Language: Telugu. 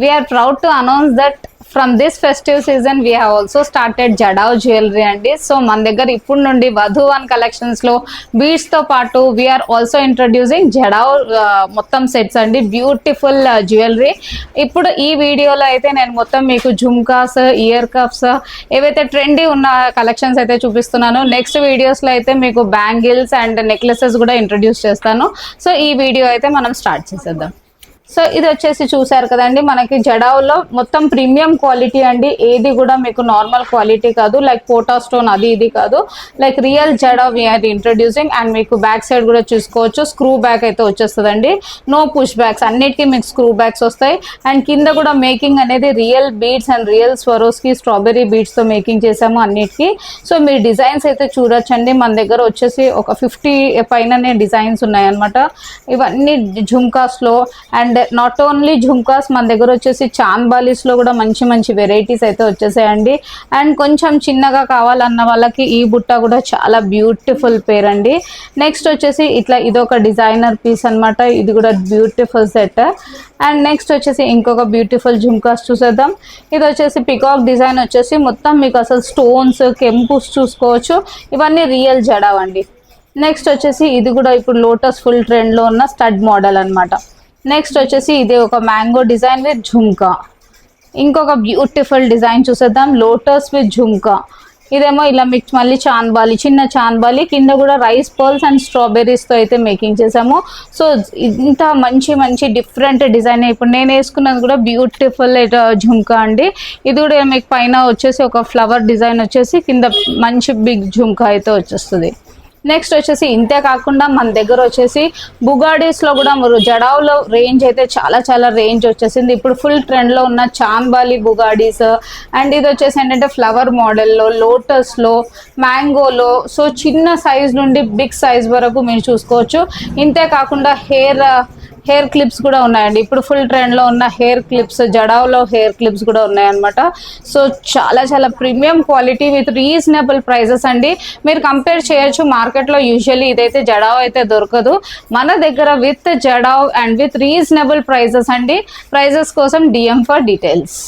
We are proud to announce that from this festive season we have also started Jadao Jewelry అండి. సో మన దగ్గర ఇప్పుడు నుండి వధువన్ కలెక్షన్స్ లో బీడ్స్ తో పాటు we are also introducing Jadao మొత్తం సెట్స్ అండి. Beautiful jewellery. ఇప్పుడు ఈ వీడియోలో అయితే నేను మొత్తం మీకు జుమ్కాస్, ఇయర్ కప్స్, ఏవైతే ట్రెండీ ఉన్న కలెక్షన్స్ అయితే చూపిస్తున్నాను. నెక్స్ట్ వీడియోస్ లో అయితే మీకు బ్యాంగిల్స్ అండ్ నెక్లెసెస్ కూడా ఇంట్రడ్యూస్ చేస్తాను. సో ఈ వీడియో అయితే మనం స్టార్ట్ చేసేద్దాం. సో ఇది వచ్చేసి చూసారు కదండి, మనకి జడావులో మొత్తం ప్రీమియం క్వాలిటీ అండి. ఏది కూడా మీకు నార్మల్ క్వాలిటీ కాదు, లైక్ పోటా స్టోన్ అది ఇది కాదు, like real jadau we are introducing. And మీకు బ్యాక్ సైడ్ కూడా చూసుకోవచ్చు, స్క్రూ బ్యాక్ అయితే వచ్చేస్తుందండి. నో పుష్ బ్యాక్స్, అన్నిటికీ మీకు స్క్రూ బ్యాక్స్ వస్తాయి. అండ్ కింద కూడా మేకింగ్ అనేది real beads and real Swarovski strawberry బీడ్స్తో మేకింగ్ చేసాము అన్నిటికీ. సో మీరు డిజైన్స్ అయితే చూడొచ్చండి. మన దగ్గర వచ్చేసి ఒక 50 పైననే డిజైన్స్ ఉన్నాయన్నమాట. ఇవన్నీ జుమ్కాస్లో. అండ్ నాట్ ఓన్లీ జుమ్కాస్, మన దగ్గర వచ్చేసి చాన్బాలీస్ లో కూడా మంచి మంచి వెరైటీస్ అయితే వచ్చేసాయండి. అండ్ కొంచెం చిన్నగా కావాలన్న వాళ్ళకి ఈ బుట్ట కూడా చాలా బ్యూటిఫుల్ పేర్ అండి. నెక్స్ట్ వచ్చేసి ఇట్లా ఇదొక డిజైనర్ పీస్ అనమాట. ఇది కూడా బ్యూటిఫుల్ సెట్. అండ్ నెక్స్ట్ వచ్చేసి ఇంకొక బ్యూటిఫుల్ జుమ్కాస్ చూసేద్దాం. ఇది వచ్చేసి పికాక్ డిజైన్ వచ్చేసి మొత్తం మీకు అసలు స్టోన్స్, కెంపుస్ చూసుకోవచ్చు. ఇవన్నీ రియల్ జడావ్ అండి. నెక్స్ట్ వచ్చేసి ఇది కూడా ఇప్పుడు లోటస్ ఫుల్ ట్రెండ్ లో ఉన్న స్టడ్ మోడల్ అనమాట. నెక్స్ట్ వచ్చేసి ఇది ఒక మ్యాంగో డిజైన్ విత్ ఝుమ్కా. ఇంకొక బ్యూటిఫుల్ డిజైన్ చూసేద్దాం, లోటస్ విత్ ఝుమ్కా. ఇదేమో ఇలా మీకు మళ్ళీ చాన్బాలి, చిన్న చాన్బాలి, కింద కూడా రైస్ పర్ల్స్ అండ్ స్ట్రాబెర్రీస్తో అయితే మేకింగ్ చేసాము. సో ఇంత మంచి మంచి డిఫరెంట్ డిజైన్. ఇప్పుడు నేను వేసుకున్నది కూడా బ్యూటిఫుల్ ఝుమ్కా అండి. ఇది కూడా మీకు పైన వచ్చేసి ఒక ఫ్లవర్ డిజైన్ వచ్చేసి కింద మంచి బిగ్ ఝుమ్కా అయితే వచ్చేస్తుంది. నెక్స్ట్ వచ్చేసి ఇంతే కాకుండా మన దగ్గర వచ్చేసి బుగాడీస్లో కూడా జడావులో రేంజ్ అయితే చాలా చాలా రేంజ్ వచ్చేసింది. ఇప్పుడు ఫుల్ ట్రెండ్లో ఉన్న చాన్బాలి బుగాడీస్. అండ్ ఇది వచ్చేసి ఏంటంటే ఫ్లవర్ మోడల్లో, లోటస్లో, మ్యాంగోలో. సో చిన్న సైజ్ నుండి బిగ్ సైజ్ వరకు మీరు చూసుకోవచ్చు. ఇంతే కాకుండా హెయిర్ క్లిప్స్ కూడా ఉన్నాయండి. ఇప్పుడు ఫుల్ ట్రెండ్లో ఉన్న హెయిర్ క్లిప్స్, జడావులో హెయిర్ క్లిప్స్ కూడా ఉన్నాయన్నమాట. సో చాలా చాలా premium quality with reasonable prices అండి. మీరు కంపేర్ చేయొచ్చు, మార్కెట్లో యూజువల్లీ ఇదైతే జడావ్ అయితే దొరకదు. మన దగ్గర with jadau and with reasonable prices అండి. ప్రైజెస్ కోసం DM ఫర్ డీటెయిల్స్.